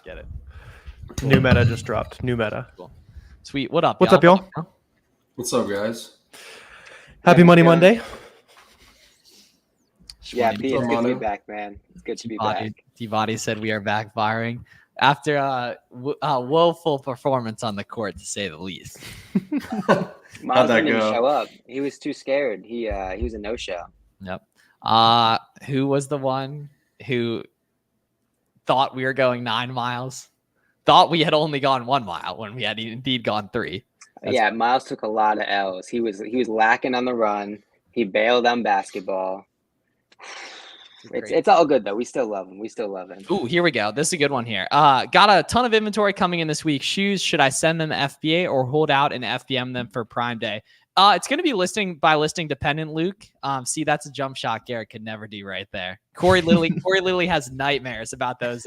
Get it. Cool. New meta just dropped. New meta. Cool. Sweet. What up, What's up, y'all? What's up, guys? Happy Money Monday. Yeah, Pete, it's good to be back, man. It's good to be back. Tivati said we are backfiring after a woeful performance on the court, to say the least. Miles didn't even show up. He was too scared. He was a no-show. Yep. Who was the one who thought we were going 9 miles? Thought we had only gone 1 mile when we had indeed gone 3. Yeah, Miles took a lot of L's. He was lacking on the run. He bailed on basketball. It's all good though. We still love him. Ooh, here we go. This is a good one here. Got a ton of inventory coming in this week. Shoes, should I send them FBA or hold out and FBM them for Prime Day? It's going to be listing by listing dependent, Luke. See, that's a jump shot Garrett could never do right there. Corey Lilly has nightmares about those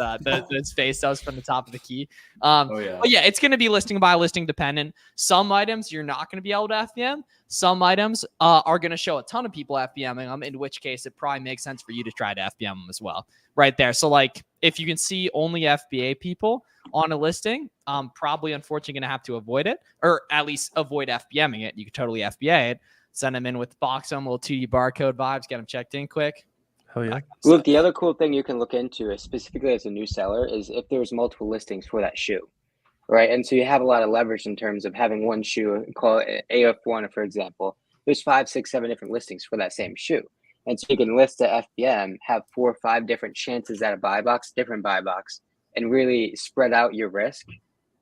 face-ups from the top of the key. But yeah, it's going to be listing by listing dependent. Some items you're not going to be able to FBM. Some items are going to show a ton of people FBMing them, in which case it probably makes sense for you to try to FBM them as well. Right there. So like if you can see only FBA people on a listing, probably unfortunately going to have to avoid it, or at least avoid FBMing it. You could totally FBA it, send them in with box them, little 2D barcode vibes, get them checked in quick. Oh yeah. Look, the other cool thing you can look into, is specifically as a new seller, is if there's multiple listings for that shoe, right? And so you have a lot of leverage in terms of having one shoe, call it AF1, for example. There's 5, 6, 7 different listings for that same shoe. And so you can list a FBM, have 4 or 5 different chances at a buy box, different buy box, and really spread out your risk,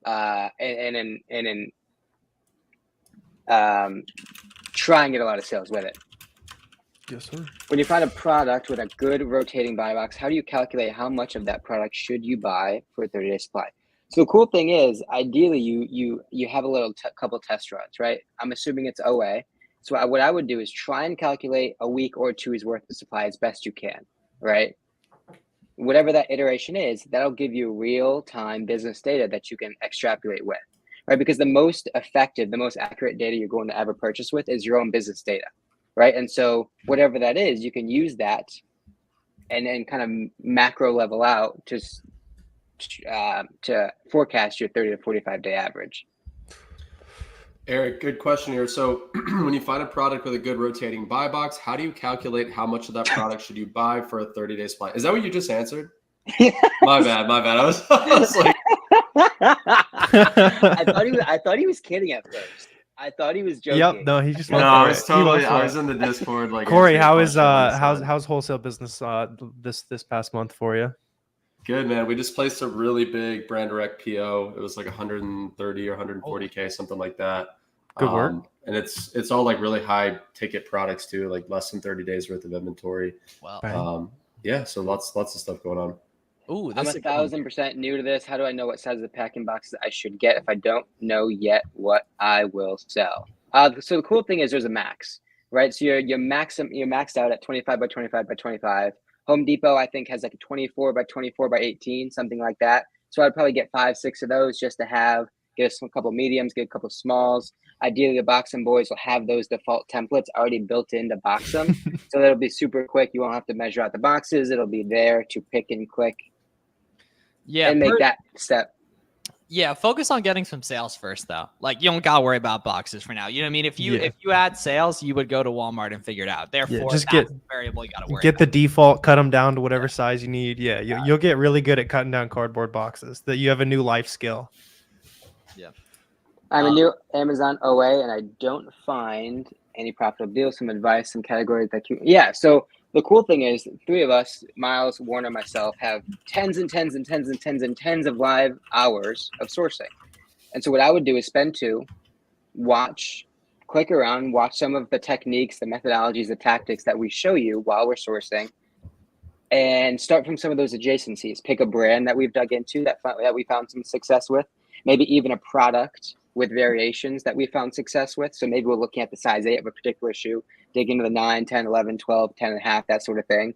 and try and get a lot of sales with it. Yes, sir. When you find a product with a good rotating buy box, how do you calculate how much of that product should you buy for a 30-day supply? So the cool thing is, ideally, you have a little couple test runs, right? I'm assuming it's OA. So what I would do is try and calculate a week or 2's worth of supply as best you can, right? Whatever that iteration is, that'll give you real-time business data that you can extrapolate with, right? Because the most effective, the most accurate data you're going to ever purchase with is your own business data, right? And so whatever that is, you can use that and then kind of macro level out to forecast your 30 to 45-day average. Eric, good question here. So when you find a product with a good rotating buy box, how do you calculate how much of that product should you buy for a 30-day supply? Is that what you just answered? My bad. I was like, I thought he was kidding at first. I thought he was joking. Yep. No, he just. No, I was totally. I was in the Discord. Like, Corey, how's wholesale business this past month for you? Good, man. We just placed a really big brand direct PO. It was like 130 or 140K, something like that. Good work. And it's all like really high ticket products too, like less than 30 days worth of inventory. Wow. Yeah. So lots of stuff going on. Ooh, I'm 1,000% new to this. How do I know what size of packing boxes I should get if I don't know yet what I will sell? So the cool thing is there's a max, right? So you're maxed out at 25 by 25 by 25. Home Depot, I think, has like a 24 by 24 by 18, something like that. So I'd probably get 5, 6 of those just to get a couple mediums, get a couple smalls. Ideally, the Box'em boys will have those default templates already built into Box'em. So that'll be super quick. You won't have to measure out the boxes. It'll be there to pick and click. Yeah. And make that step. Yeah, focus on getting some sales first, though. Like, you don't got to worry about boxes for now. You know what I mean? If you add sales, you would go to Walmart and figure it out. Therefore, just that's the variable you got to worry about. The default, cut them down to whatever size you need. Yeah, you'll get really good at cutting down cardboard boxes. That you have a new life skill. Yeah. I'm a new Amazon OA, and I don't find any profitable deals, some advice, some categories that you... Yeah, so the cool thing is 3 of us, Miles, Warner, myself, have tens and tens and tens and tens and tens of live hours of sourcing. And so what I would do is spend 2, click around, watch some of the techniques, the methodologies, the tactics that we show you while we're sourcing, and start from some of those adjacencies. Pick a brand that we've dug into that we found some success with, maybe even a product with variations that we found success with. So maybe we're looking at the size 8 of a particular shoe, dig into the 9, 10, 11, 12, 10 and a half, that sort of thing.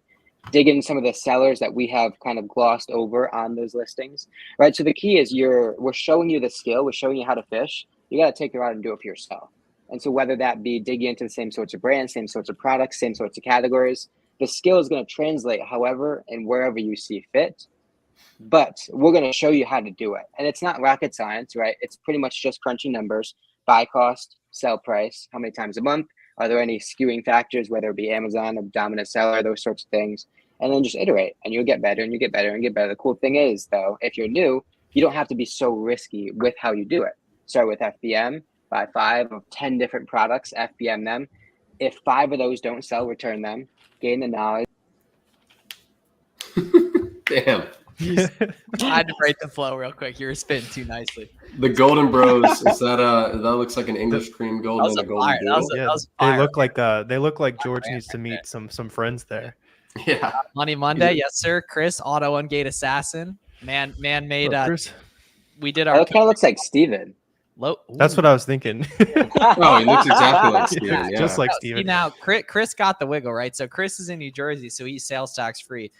Dig into some of the sellers that we have kind of glossed over on those listings, right? So the key is we're showing you the skill, we're showing you how to fish. You got to take it out and do it for yourself. And so whether that be digging into the same sorts of brands, same sorts of products, same sorts of categories, the skill is going to translate however and wherever you see fit. but we're going to show you how to do it. And it's not rocket science, right? It's pretty much just crunching numbers, buy cost, sell price, how many times a month, are there any skewing factors, whether it be Amazon, a dominant seller, those sorts of things, and then just iterate, and you'll get better and you get better and get better. The cool thing is, though, if you're new, you don't have to be so risky with how you do it. Start with FBM, buy 5 of 10 different products, FBM them. If 5 of those don't sell, return them, gain the knowledge. Damn. I had to break the flow real quick. You were spinning too nicely. The Golden Bros, is that looks like an English cream golden and a golden fire. That was doodle. a- Yeah, fire. they look like George fire needs to right meet there. some friends there. Yeah. Money Monday, yes sir. Chris, Auto Ungate Assassin. Man made. Chris? We did Oh, our. it kind of looks like Steven. That's what I was thinking. Oh, he looks exactly like Steven. Yeah. Just like See, Steven. now Chris got the wiggle, right? So Chris is in New Jersey, so he's sales tax free.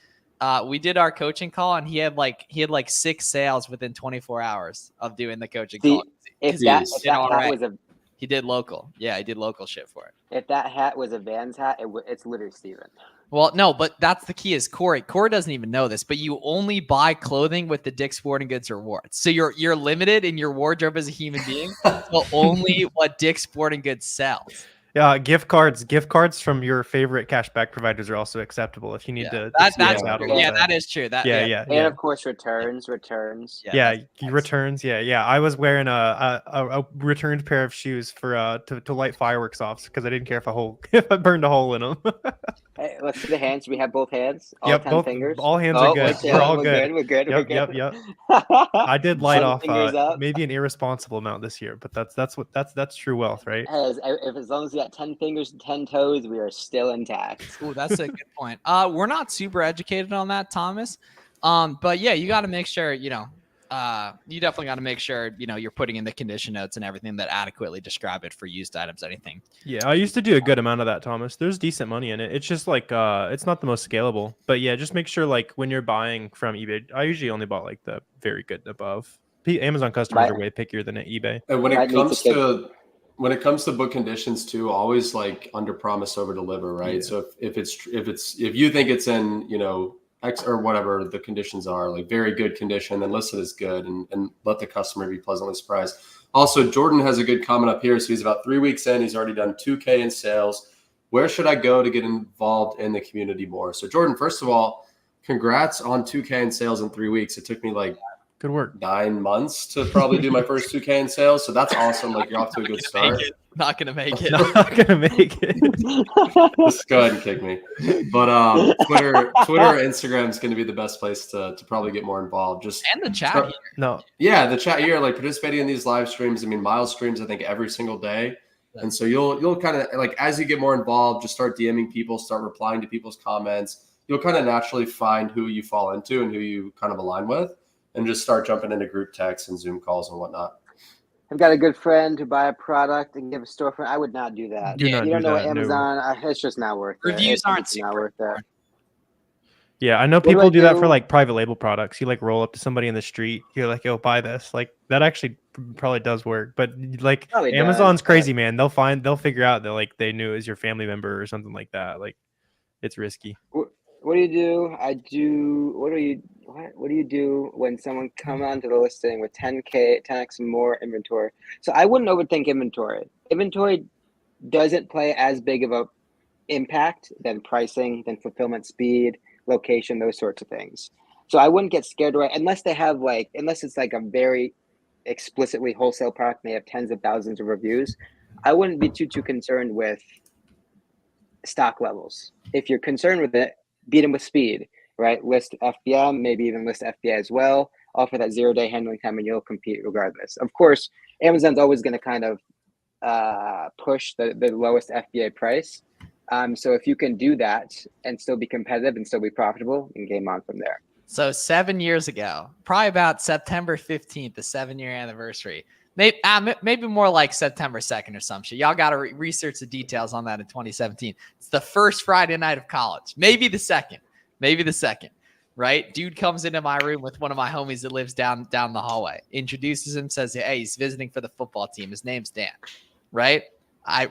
We did our coaching call, and he had like 6 sales within 24 hours of doing the coaching See, call. If Jeez. that, Did all right. was a He did local. Yeah, he did local shit for it. if that hat was a Vans hat, it's literally Steven. Well, no, but that's the key is Corey. Corey doesn't even know this, but you only buy clothing with the Dick's Sporting Goods rewards. So you're limited in your wardrobe as a human being to only what Dick's Sporting Goods sells. Yeah, gift cards from your favorite cashback providers are also acceptable if you need to. That's stand out a true. little Yeah, bit. that is true. That Yeah. And of course, returns. Yeah, that's- returns. Yeah. I was wearing a returned pair of shoes for to light fireworks off because I didn't care if I burned a hole in them. Hey, let's see the hands. We have both hands. All Yep, 10 fingers. all hands are good. yeah, We're all good. We're good. Yep. I did light 10 off fingers up. maybe an irresponsible amount this year, but that's true wealth, right? As long as you got 10 fingers and 10 toes, we are still intact. Ooh, that's a good point. We're not super educated on that, Thomas. But yeah, you got to make sure, you definitely got to make sure, you're putting in the condition notes and everything that adequately describe it for used items, anything. Yeah, I used to do a good amount of that, Thomas. There's decent money in it. It's just like it's not the most scalable. But yeah, just make sure like when you're buying from eBay, I usually only bought like the very good and above. Amazon customers are way pickier than at eBay. And when Might it need comes to to book conditions too, always like under promise over deliver, right? Yeah. So if you think it's in, X or whatever the conditions are, like very good condition, then list it as good and let the customer be pleasantly surprised. Also, Jordan has a good comment up here. So he's about 3 weeks in. He's already done 2K in sales. Where should I go to get involved in the community more? So Jordan, first of all, congrats on 2K in sales in 3 weeks. It took me like Good work. 9 months to probably do my first 2K in sales. So that's awesome. Like you're off to a good start. Not gonna make it. Not gonna make it. Just go ahead and kick me. But Twitter or Instagram is going to be the best place to probably get more involved. Just And the chat start- here. No, yeah, the chat here, like participating in these live streams. I mean, Miles streams I think every single day, and so you'll kind of like as you get more involved, just start DMing people, start replying to people's comments. You'll kind of naturally find who you fall into and who you kind of align with, and just start jumping into group texts and Zoom calls and whatnot. I've got a good friend who buy a product and give a storefront. I would not do that. Do not you don't do know that, what no. Amazon. It's just not worth it. Reviews It's aren't not super worth it. important. yeah, I know do I people do that for do? like private label products. You like roll up to somebody in the street, you're like, "Yo, buy this." Like that actually probably does work. But like Probably does, Amazon's but- crazy, man. They'll figure out that like they knew it was your family member or something like that. Like it's risky. What do you do? What do you do when someone come onto the listing with 10x more inventory? So I wouldn't overthink inventory. Inventory doesn't play as big of a impact than pricing, than fulfillment speed, location, those sorts of things. So I wouldn't get scared away unless it's like a very explicitly wholesale product and they have tens of thousands of reviews. I wouldn't be too concerned with stock levels. If you're concerned with it, beat them with speed, right? List FBM, maybe even list FBA as well. Offer that 0-day handling time and you'll compete regardless. Of course, Amazon's always going to kind of push the lowest FBA price. So if you can do that and still be competitive and still be profitable, you can game on from there. So 7 years ago, probably about September 15th, the 7-year anniversary. Maybe more like September 2nd or some shit. Y'all got to research the details on that in 2017. It's the first Friday night of college. Maybe the second, right? Dude comes into my room with one of my homies that lives down the hallway, introduces him, says, hey, he's visiting for the football team. His name's Dan, right?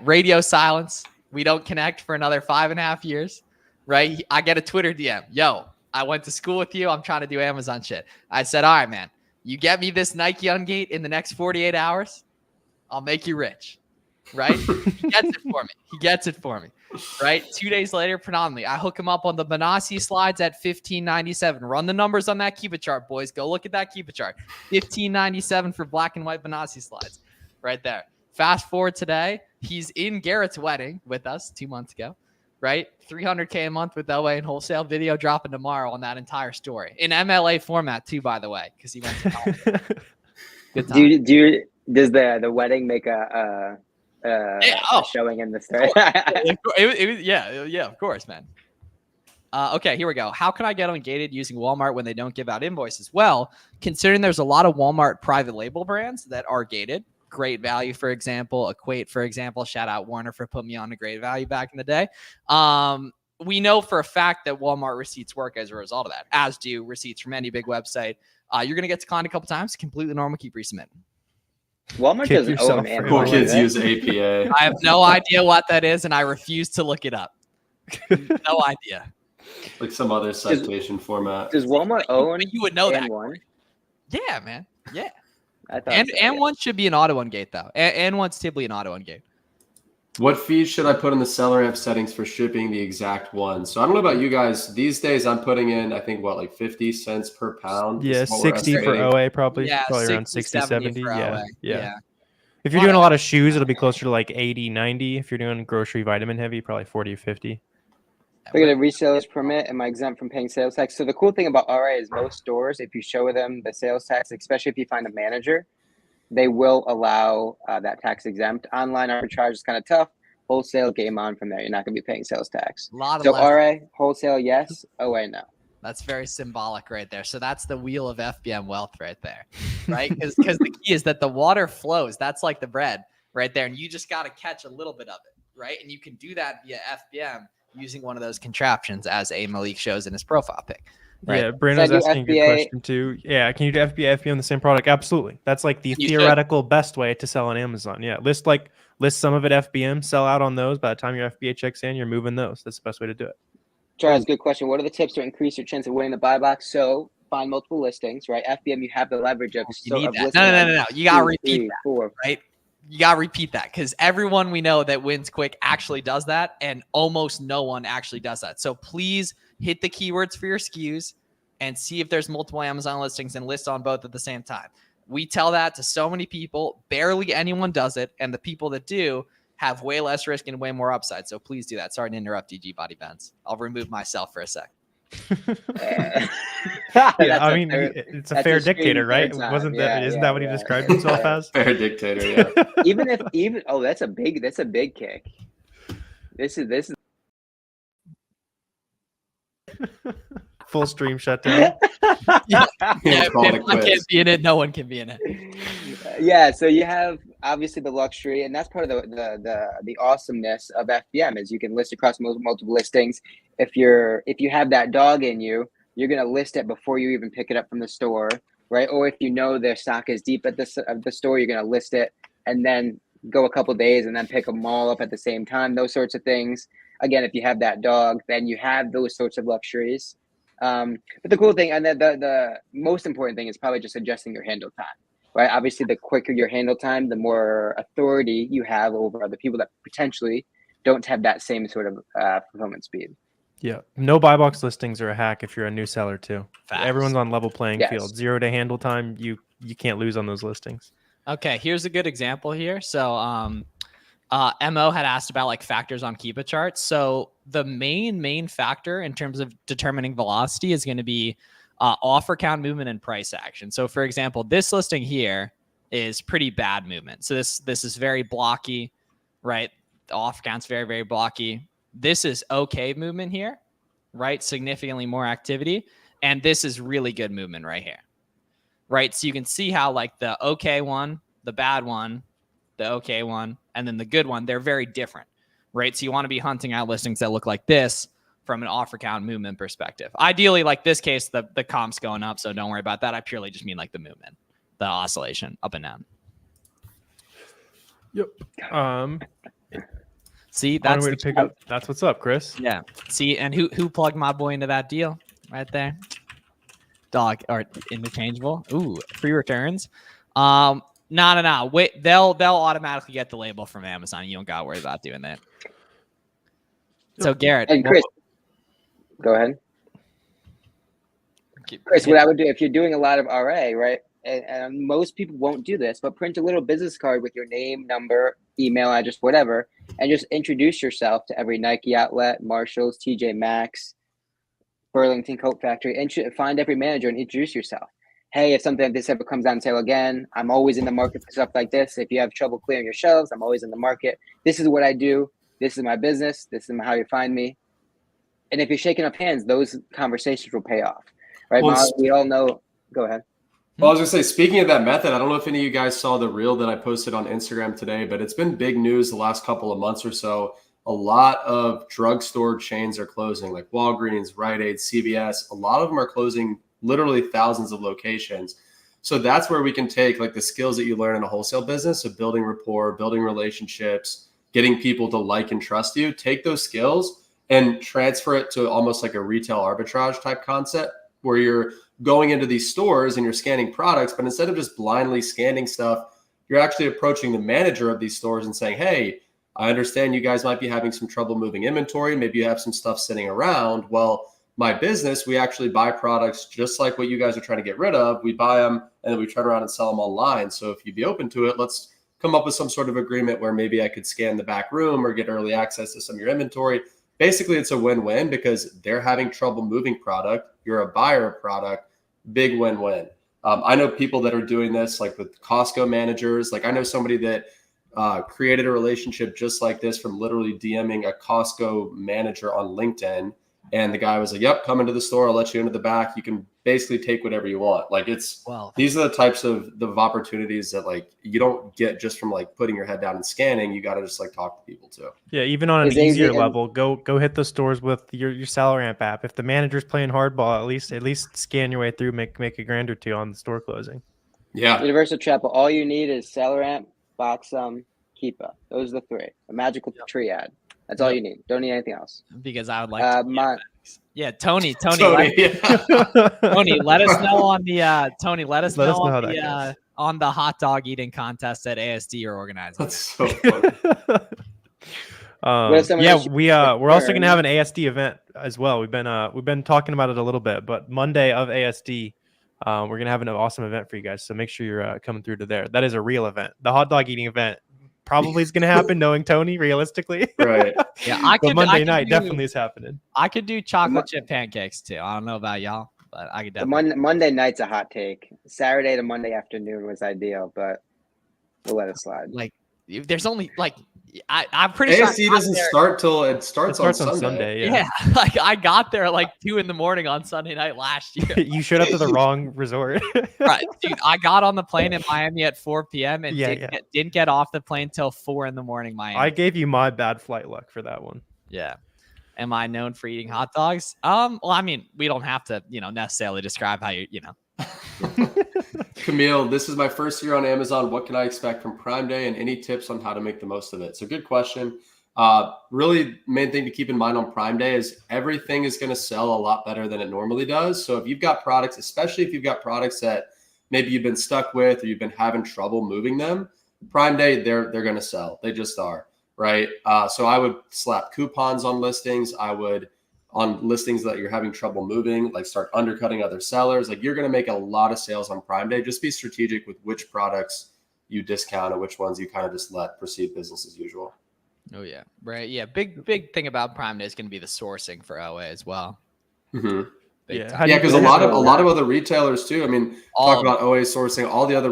Radio silence. We don't connect for another 5.5 years, right? I get a Twitter DM. Yo, I went to school with you. I'm trying to do Amazon shit. I said, all right, man, you get me this Nike Ungate in the next 48 hours, I'll make you rich. Right? He gets it for me. Right? 2 days later, predominantly, I hook him up on the Benassi slides at $15.97. Run the numbers on that Keep It chart, boys. Go look at that Keep It chart. $15.97 for black and white Benassi slides. Right there. Fast forward today, he's in Garrett's wedding with us 2 months ago. Right? $300K a month with LA and wholesale. Video dropping tomorrow on that entire story. In MLA format, too, by the way, because he went to college. Good time. Does the wedding make a showing in the story? Yeah, of course, man. Okay, here we go. How can I get on gated using Walmart when they don't give out invoices? Well, considering there's a lot of Walmart private label brands that are gated, Great Value, for example, Equate, for example, shout out Warner for putting me on to Great Value back in the day. We know for a fact that Walmart receipts work as a result of that, as do receipts from any big website. You're going to get declined a couple times, completely normal, keep resubmitting. Walmart doesn't own Cool Amazon. kids use APA. I have no idea what that is, and I refuse to look it up. No idea. Like some other citation format. Does Walmart own? You would know that. N1? Yeah, man. Yeah. I thought And so, yeah. one should be an auto ungate though. And one's typically an auto ungate. What fees should I put in the seller amp settings for shipping the exact one? So I don't know about you guys. These days I'm putting in, I think, like 50 cents per pound. Yeah, is what we're 60 for estimating. OA probably. Yeah, Probably around 60, 70. for Yeah. LA. Yeah. If you're doing a lot of shoes, it'll be closer to like 80, 90. If you're doing grocery vitamin heavy, probably 40 or 50. Look at a reseller's permit. Am I exempt from paying sales tax? So the cool thing about RA is most stores, if you show them the sales tax, especially if you find a manager, they will allow that tax exempt. Online arbitrage is kind of tough. Wholesale, game on from there. You're not going to be paying sales tax. A lot of So left. RA, wholesale, yes. OA, no. That's very symbolic right there. So that's the wheel of FBM wealth right there, right? Because the key is that the water flows. That's like the bread right there. And you just got to catch a little bit of it, right? And you can do that via FBM using one of those contraptions as a Malik shows in his profile pic. Right? Yeah, Brandon's So I do asking a good FBA. question too. Yeah, can you do FBA, FBA on the same product? Absolutely. That's like the You should. theoretical best way to sell on Amazon. Yeah, list some of it FBM, sell out on those. By the time your FBA checks in, you're moving those. That's the best way to do it. Charles, good question. What are the tips to increase your chance of winning the buy box? So find multiple listings, right? FBM, you have the leverage of. You need that. No. You got to repeat that, 4. right? You got to repeat that because everyone we know that wins quick actually does that. And almost no one actually does that. So please hit the keywords for your SKUs and see if there's multiple Amazon listings and list on both at the same time. We tell that to so many people. Barely anyone does it. And the people that do have way less risk and way more upside. So please do that. Sorry to interrupt, DG Body Bends. I'll remove myself for a sec. Yeah, I mean, it's a that's fair a screen dictator, right? third time. Wasn't Yeah, that? Isn't yeah, that what he yeah. described himself as? Fair dictator, yeah. even oh, that's a big kick. This is Full stream shutdown. Yeah, Call it if a I quiz. can't be in it, no one can be in it. yeah. So you have obviously the luxury, and that's part of the awesomeness of FBM is you can list across multiple listings. If you have that dog in you, you're gonna list it before you even pick it up from the store, right? Or if you know their stock is deep at the store, you're gonna list it and then go a couple days and then pick them all up at the same time. Those sorts of things. Again, if you have that dog, then you have those sorts of luxuries. But the cool thing and the most important thing is probably just adjusting your handle time, right? Obviously, the quicker your handle time, the more authority you have over other people that potentially don't have that same sort of fulfillment speed. Yeah, no buy box listings are a hack if you're a new seller too. Facts. Everyone's on level playing Yes. field. 0 to handle time, you can't lose on those listings. Okay, here's a good example here. So Mo had asked about like factors on Keep It charts. So the main factor in terms of determining velocity is going to be offer count movement and price action. So for example, this listing here is pretty bad movement. So this is very blocky, right? The offer count's very, very blocky. This is okay movement here, right? Significantly more activity. And this is really good movement right here, right? So you can see how like the okay one, the bad one, the okay one, and then the good one, they're very different, right? So you want to be hunting out listings that look like this from an offer count movement perspective. Ideally, like this case, the comp's going up, so don't worry about that. I purely just mean like the movement, the oscillation up and down. Yep. See, That's that's way to pick up. That's what's up, Chris. yeah. See, and who plugged my boy into that deal? right there. Dog or interchangeable. Ooh, free returns. No. Wait, they'll automatically get the label from Amazon. You don't gotta worry about doing that. So Garrett, And Chris, go ahead. Chris, what I would do if you're doing a lot of RA, right? And most people won't do this, but print a little business card with your name, number, email address, whatever, and just introduce yourself to every Nike outlet, Marshalls, TJ Maxx, Burlington Coat Factory, and find every manager and introduce yourself. Hey, if something like this ever comes on sale again, I'm always in the market for stuff like this. If you have trouble clearing your shelves, I'm always in the market. This is what I do. This is my business. This is how you find me. And if you're shaking up hands, those conversations will pay off, right? Well, we all know. Go ahead. Well, I was going to say, speaking of that method, I don't know if any of you guys saw the reel that I posted on Instagram today, but it's been big news the last couple of months or so. A lot of drugstore chains are closing, like Walgreens, Rite Aid, CVS. A lot of them are closing literally thousands of locations. So that's where we can take like the skills that you learn in a wholesale business of building rapport, building relationships, getting people to like and trust you. Take those skills and transfer it to almost like a retail arbitrage type concept where you're going into these stores and you're scanning products, but instead of just blindly scanning stuff, you're actually approaching the manager of these stores and saying, hey, I understand you guys might be having some trouble moving inventory. Maybe you have some stuff sitting around. Well, my business, we actually buy products just like what you guys are trying to get rid of. We buy them and then we turn around and sell them online. So if you'd be open to it, let's come up with some sort of agreement where maybe I could scan the back room or get early access to some of your inventory. Basically, it's a win-win because they're having trouble moving product. You're a buyer of product. Big win-win. I know people that are doing this like with Costco managers. Like I know somebody that created a relationship just like this from literally DMing a Costco manager on LinkedIn. And the guy was like, yep, come into the store. I'll let you into the back. You can basically take whatever you want. Like these are the types of opportunities that like you don't get just from like putting your head down and scanning. You got to just like talk to people too. Yeah. Even on an easier level, go hit the stores with your SalaryAmp app. If the manager's playing hardball, at least scan your way through, make a grand or two on the store closing. Yeah. Universal Chapel. All you need is SalaryAmp, Boxum, Keepa. Those are the three. A magical triad. That's all you need. Don't need anything else. Because I would like to. Tony, Tony, let us know on the Tony. Let us know on the hot dog eating contest that ASD you're organizing. That's so funny. We're also gonna have an ASD event as well. We've been talking about it a little bit, but Monday of ASD, we're gonna have an awesome event for you guys. So make sure you're coming through to there. That is a real event. The hot dog eating event probably is going to happen, knowing Tony realistically. Right. Yeah, Monday night definitely is happening. I could do chocolate chip pancakes too. I don't know about y'all, but I could definitely. Monday night's a hot take. Saturday to Monday afternoon was ideal, but we'll let it slide. Like, there's only like I'm pretty ASD sure doesn't start till it starts on Sunday. Yeah, like I got there like 2 a.m. on Sunday night last year. You showed up to the wrong resort. Right, dude. I got on the plane in Miami at 4 p.m. and didn't get off the plane till 4 a.m. Miami. I gave you my bad flight luck for that one. Yeah. Am I known for eating hot dogs? Well, I mean, we don't have to, necessarily describe how you. Camille, this is my first year on Amazon. What can I expect from Prime Day and any tips on how to make the most of it? So good question. Really main thing to keep in mind on Prime Day is everything is going to sell a lot better than it normally does. So if you've got products, especially if you've got products that maybe you've been stuck with or you've been having trouble moving them, Prime Day, they're going to sell. They just are, right? So I would slap coupons on listings. I would on listings that you're having trouble moving, like start undercutting other sellers. Like you're going to make a lot of sales on Prime Day. Just be strategic with which products you discount and which ones you kind of just let proceed business as usual. Oh yeah. Right. Yeah. Big thing about Prime Day is going to be the sourcing for OA as well. Mm-hmm. Because a lot of other retailers too. I mean, talk about OA sourcing. All the other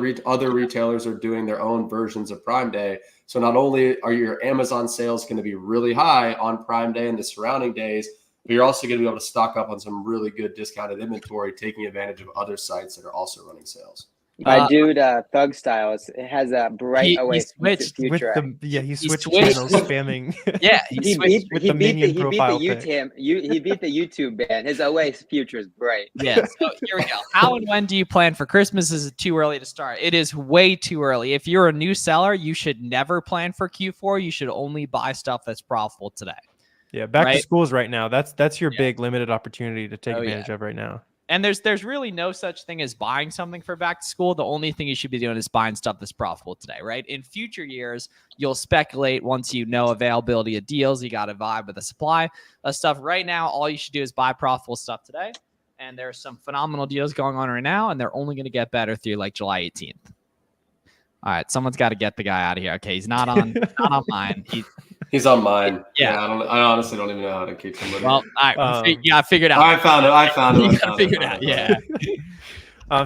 retailers are doing their own versions of Prime Day. So not only are your Amazon sales going to be really high on Prime Day and the surrounding days, but you're also going to be able to stock up on some really good discounted inventory, taking advantage of other sites that are also running sales. My dude, Thug Styles, it has a bright OA future. He switched channels, spamming. Yeah, he beat the YouTube ban. His OA future is bright. Yeah, so here we go. How and when do you plan for Christmas? Is it too early to start? It is way too early. If you're a new seller, you should never plan for Q4. You should only buy stuff that's profitable today. Yeah, back to Right? schools right now. That's your Yeah. big limited opportunity to take Oh, yeah. advantage of right now. And there's really no such thing as buying something for back to school. The only thing you should be doing is buying stuff that's profitable today, right? In future years, you'll speculate once you know availability of deals. You got to vibe with the supply of stuff. Right now, all you should do is buy profitable stuff today. And there's some phenomenal deals going on right now, and they're only going to get better through like July 18th. All right, someone's got to get the guy out of here. Okay, he's not on mine. He's on mine. Yeah. I honestly don't even know how to keep somebody. Well, all right, you got to figure it out. I found it. You got to figure it out. Yeah.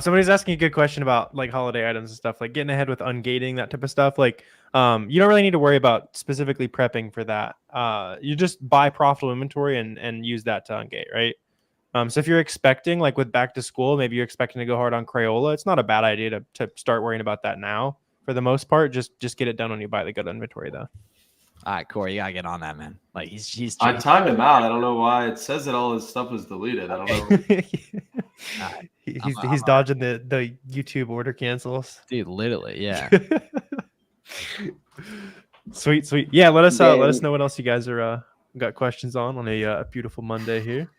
Somebody's asking a good question about like holiday items and stuff, like getting ahead with ungating, that type of stuff. Like, you don't really need to worry about specifically prepping for that. You just buy profitable inventory and use that to ungate, right? So if you're expecting, like with back to school, maybe you're expecting to go hard on Crayola, it's not a bad idea to start worrying about that now. For the most part, just get it done when you buy the good inventory, though. All right, Corey, you gotta get on that, man. Like he's I timed him out. I don't know why it says that all his stuff was deleted. I don't know. He's dodging the YouTube order cancels. dude, literally, yeah. Sweet. Yeah, let us know what else you guys are got questions on a beautiful Monday here.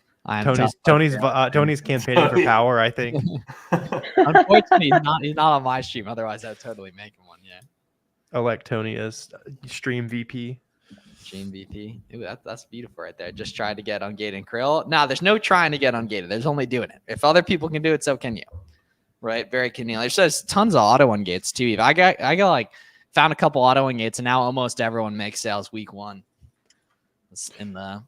Tony's campaigning for power, I think. Unfortunately, he's not on my stream. Otherwise, I'd totally make him one. Yeah. Elect Tony as stream VP. Stream VP. Ooh, that's beautiful right there. Just tried to get ungated Krill. Now, there's no trying to get ungated. There's only doing it. If other people can do it, so can you. Right? Very convenient. There's tons of auto ungates too. I got like found a couple auto ungates, and now almost everyone makes sales week 1 in the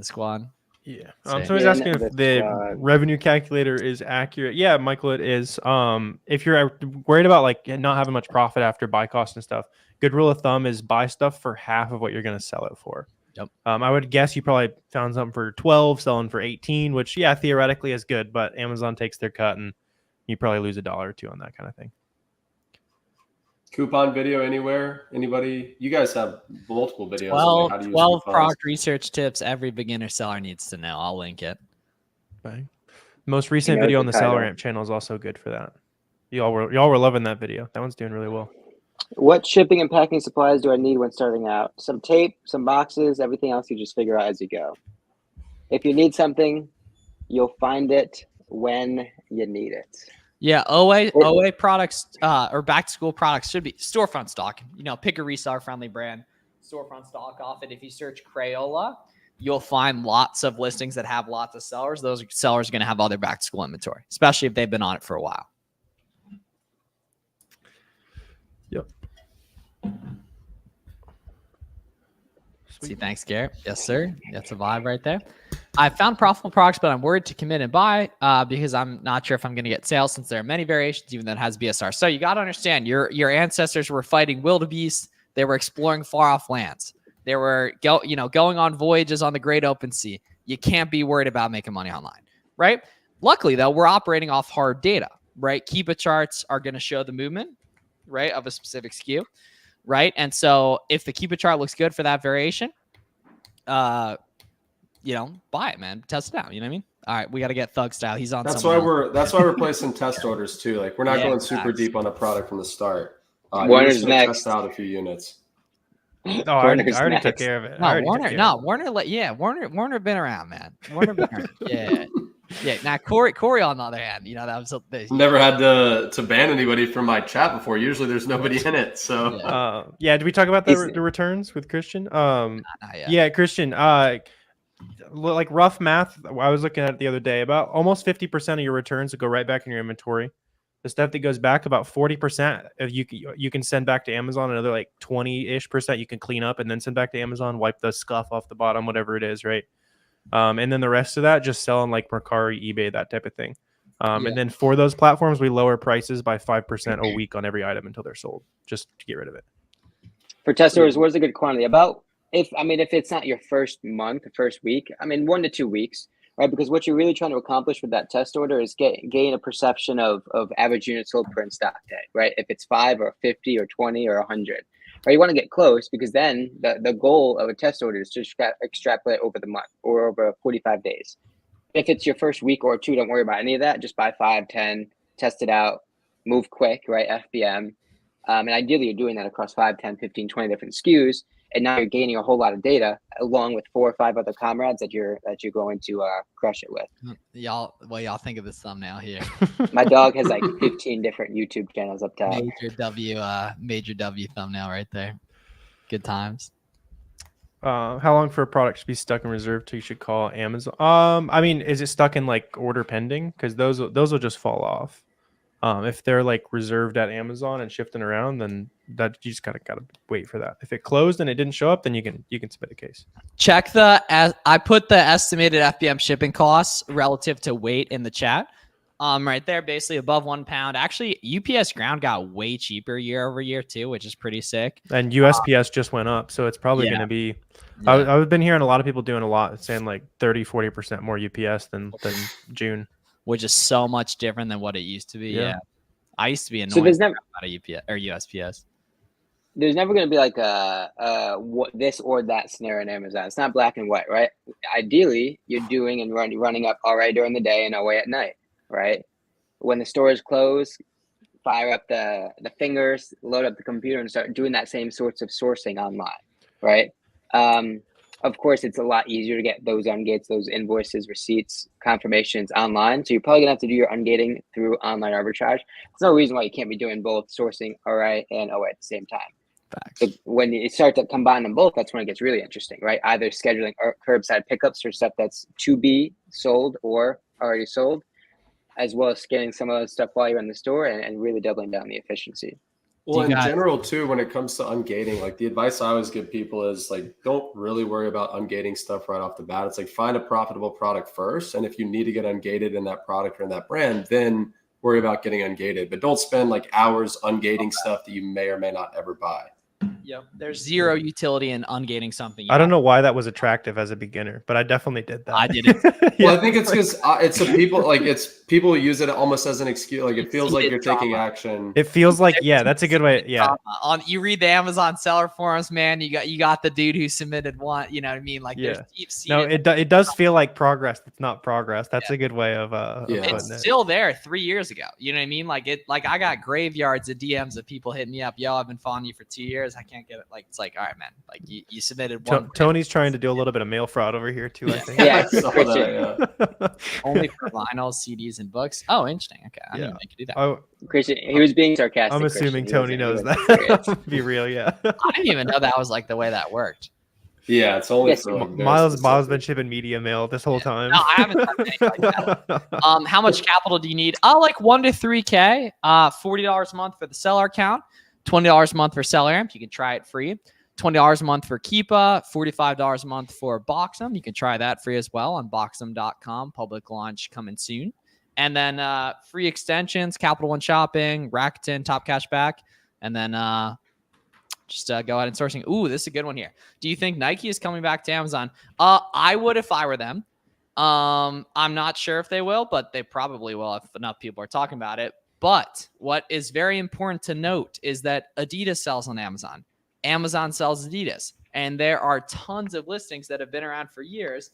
squad. Yeah. Somebody's asking if the revenue calculator is accurate. Yeah, Michael, it is. If you're worried about like not having much profit after buy cost and stuff, good rule of thumb is buy stuff for half of what you're going to sell it for. Yep. I would guess you probably found something for 12, selling for 18, which yeah, theoretically is good, but Amazon takes their cut and you probably lose $1 or $2 on that kind of thing. Coupon video anywhere? Anybody? You guys have multiple videos. 12 product research tips every beginner seller needs to know. I'll link it. Right. Most recent video on the Seller Amp channel is also good for that. Y'all were loving that video. That one's doing really well. What shipping and packing supplies do I need when starting out? Some tape, some boxes, everything else you just figure out as you go. If you need something, you'll find it when you need it. Yeah, OA products or back to school products should be storefront stock. Pick a reseller friendly brand, storefront stock off it. If you search Crayola, you'll find lots of listings that have lots of sellers. Those sellers are going to have other back to school inventory, especially if they've been on it for a while. Yep. See, thanks, Garrett. Yes, sir. That's a vibe right there. I found profitable products, but I'm worried to commit and buy because I'm not sure if I'm going to get sales since there are many variations, even though it has BSR. So you got to understand, your ancestors were fighting wildebeest. They were exploring far off lands. They were going on voyages on the great open sea. You can't be worried about making money online, right? Luckily, though, we're operating off hard data, right? Keepa charts are going to show the movement, right, of a specific SKU, right? And so if the Keepa chart looks good for that variation, buy it, man. Test it out. You know what I mean? All right, we got to get Thug Style. He's on. That's why we're placing test orders too. Like we're not going super deep on the product from the start. Warner's next. Test out a few units. I already took care of it. Warner been around, man. Warner been around. Yeah. Yeah. Now Corey on the other hand, that was never had to ban anybody from my chat before. Usually there's nobody in it. So did we talk about the returns with Christian? Yeah, Christian. Like rough math, I was looking at it the other day. About almost 50% of your returns will go right back in your inventory. The stuff that goes back, about 40% you can send back to Amazon. Another like 20-ish% you can clean up and then send back to Amazon, wipe the scuff off the bottom, whatever it is, right? And then the rest of that just sell on like Mercari, eBay, that type of thing. And then for those platforms, we lower prices by 5% a week on every item until they're sold, just to get rid of it. For test orders, where's a good quantity? If it's not your first month, first week, 1 to 2 weeks, right? Because what you're really trying to accomplish with that test order is gain a perception of average units sold per in stock day, right? If it's 5 or 50 or 20 or 100, right? You want to get close because then the goal of a test order is to extrapolate over the month or over 45 days. If it's your first week or 2, don't worry about any of that. Just buy 5, 10, test it out, move quick, right? FBM. And ideally, you're doing that across 5, 10, 15, 20 different SKUs. and now you're gaining a whole lot of data along with 4 or 5 other comrades that you're going to crush it with. Y'all think of this thumbnail here. My dog has like 15 different YouTube channels up top. Major W thumbnail right there. Good times. How long for a product to be stuck in reserve till you should call Amazon? I mean, is it stuck in like order pending? Because those will just fall off. If they're like reserved at Amazon and shifting around, then that you just gotta wait for that. If it closed and it didn't show up, then you can submit a case. Check I put the estimated FBM shipping costs relative to weight in the chat. Right there, basically above 1 pound. Actually, UPS ground got way cheaper year over year too, which is pretty sick. And USPS just went up, so it's probably going to be. Yeah. I've been hearing a lot of people doing a lot, saying like 30-40% more UPS than June, which is so much different than what it used to be. Yeah, I used to be annoyed about a UPS or USPS. There's never going to be like this or that scenario in Amazon. It's not black and white, right? Ideally, you're doing and running up already during the day and away at night. Right, when the stores close, fire up the fingers, load up the computer, and start doing that same sorts of sourcing online. Right. Of course, it's a lot easier to get those ungates, those invoices, receipts, confirmations online. So you're probably gonna have to do your ungating through online arbitrage. There's no reason why you can't be doing both sourcing RA and OA at the same time. Facts. So when you start to combine them both, that's when it gets really interesting, right? Either scheduling curbside pickups for stuff that's to be sold or already sold, as well as getting some of that stuff while you're in the store and really doubling down the efficiency. Well, in general, too, when it comes to ungating, like the advice I always give people is like, don't really worry about ungating stuff right off the bat. It's like, find a profitable product first. And if you need to get ungated in that product or in that brand, then worry about getting ungated. But don't spend like hours ungating stuff that you may or may not ever buy. Yep. There's zero utility in ungating something. I don't know why that was attractive as a beginner, but I definitely did that. I did it. Yeah. Well, I think it's because it's a people use it almost as an excuse. Like it feels like you're taking action. It feels like, yeah, that's a good way. Yeah. You read the Amazon seller forums, man. You got the dude who submitted one. You know what I mean? Like there's deep seated. No, it does feel like progress. It's not progress. That's a good way of it's still there 3 years ago. You know what I mean? Like I got graveyards of DMs of people hitting me up. Yo, I've been following you for 2 years. I can't get it. Like it's like, all right, man. Like you submitted one. Tony's trying to do a little bit of mail fraud over here too. I think. Yeah, only for vinyl, CDs, and books. Oh, interesting. Okay, I didn't think you do that. Oh, Christian, he was being sarcastic. I'm assuming Tony knows that. Be real, yeah. I didn't even know that was like the way that worked. Yeah, it's only for like Miles been shipping media mail this whole time. No, I haven't done anything like that. How much capital do you need? Like 1 to 3K. $40 a month for the seller account. $20 a month for SellerAmp. You can try it free. $20 a month for Keepa. $45 a month for Boxem. You can try that free as well on Boxem.com. Public launch coming soon. And then free extensions, Capital One Shopping, Rakuten, Top Cashback. And then just go ahead and sourcing. Ooh, this is a good one here. Do you think Nike is coming back to Amazon? I would if I were them. I'm not sure if they will, but they probably will if enough people are talking about it. But what is very important to note is that Adidas sells on Amazon. Amazon sells Adidas. And there are tons of listings that have been around for years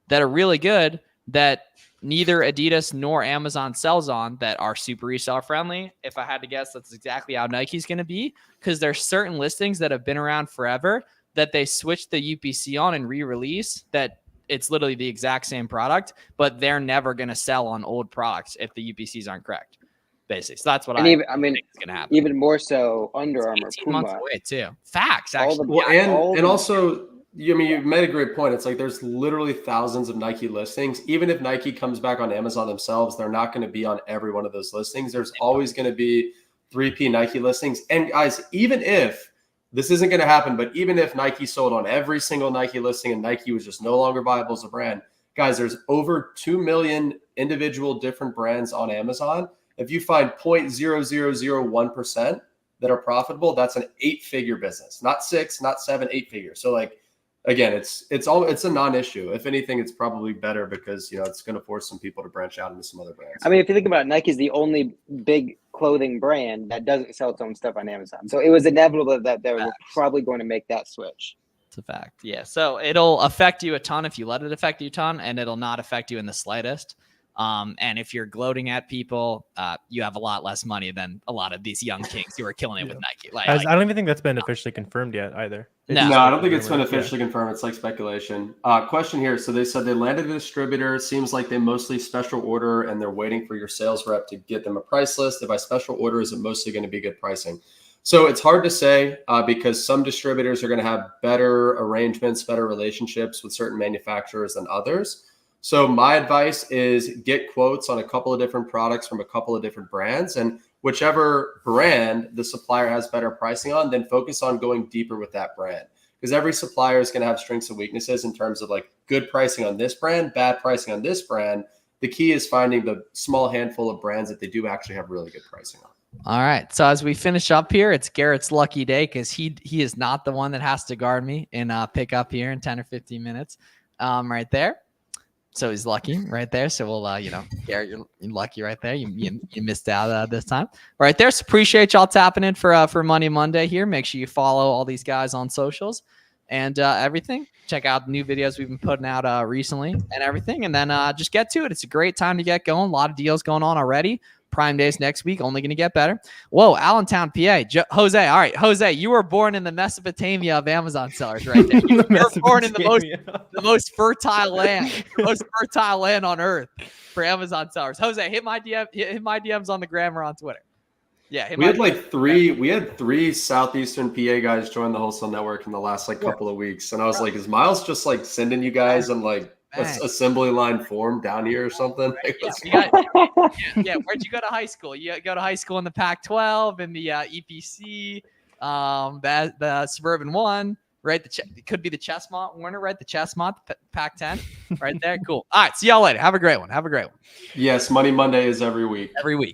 that are really good that neither Adidas nor Amazon sells on that are super reseller friendly. If I had to guess, that's exactly how Nike's going to be, because there's certain listings that have been around forever that they switch the UPC on and re-release that it's literally the exact same product, but they're never going to sell on old products if the UPCs aren't correct. Basically, so that's what think is going to happen. Even more so, Under Armour, Puma. Months away too. Facts, actually. And also, you made a great point. It's like there's literally thousands of Nike listings. Even if Nike comes back on Amazon themselves, they're not going to be on every one of those listings. There's always going to be 3P Nike listings. And guys, even if this isn't going to happen, but even if Nike sold on every single Nike listing and Nike was just no longer viable as a brand, guys, there's over 2 million individual different brands on Amazon. If you find 0.0001% that are profitable, that's an 8-figure business, not 6, not 7, 8 figures. So like, again, it's a non-issue. If anything, it's probably better because, it's going to force some people to branch out into some other brands. I mean, if you think about it, Nike is the only big clothing brand that doesn't sell its own stuff on Amazon. So it was inevitable that they were probably going to make that switch. It's a fact. Yeah. So it'll affect you a ton if you let it affect you a ton, and it'll not affect you in the slightest. And if you're gloating at people, you have a lot less money than a lot of these young kings who are killing it with Nike. I don't even think that's been officially confirmed yet either. No, I don't think it's been officially confirmed. It's like speculation. Question here. So they said they landed a distributor. Seems like they mostly special order and they're waiting for your sales rep to get them a price list. If by special order, is it mostly going to be good pricing? So it's hard to say because some distributors are going to have better arrangements, better relationships with certain manufacturers than others. So my advice is get quotes on a couple of different products from a couple of different brands, and whichever brand the supplier has better pricing on, then focus on going deeper with that brand, because every supplier is going to have strengths and weaknesses in terms of like good pricing on this brand, bad pricing on this brand. The key is finding the small handful of brands that they do actually have really good pricing on. All right. So as we finish up here, it's Garrett's lucky day because he is not the one that has to guard me in pick up here in 10 or 15 minutes right there. So he's lucky right there. So we'll, Garrett, you're lucky right there. You missed out this time right there. So appreciate y'all tapping in for Money Monday here. Make sure you follow all these guys on socials and everything. Check out the new videos we've been putting out recently and everything. And then just get to it. It's a great time to get going. A lot of deals going on already. Prime Days next week, only going to get better. Whoa, Allentown, PA. Jose, all right. Jose, you were born in the Mesopotamia of Amazon sellers right there. You were born in the most fertile land, the most fertile land on earth for Amazon sellers. Jose, hit my DMs on the gram or on Twitter. Yeah, we had three Southeastern PA guys join the Wholesale Network in the last couple of weeks. And I was like, is Miles just like sending you guys on like assembly line form down here or something? Yeah, where'd you go to high school? You go to high school in the Pac-12 and the EPC, the Suburban One, right? It could be the Chestmont Warner, right? The Chestmont, Pac-10, right there. Cool. All right, see y'all later. Have a great one. Yes, Money Monday is every week.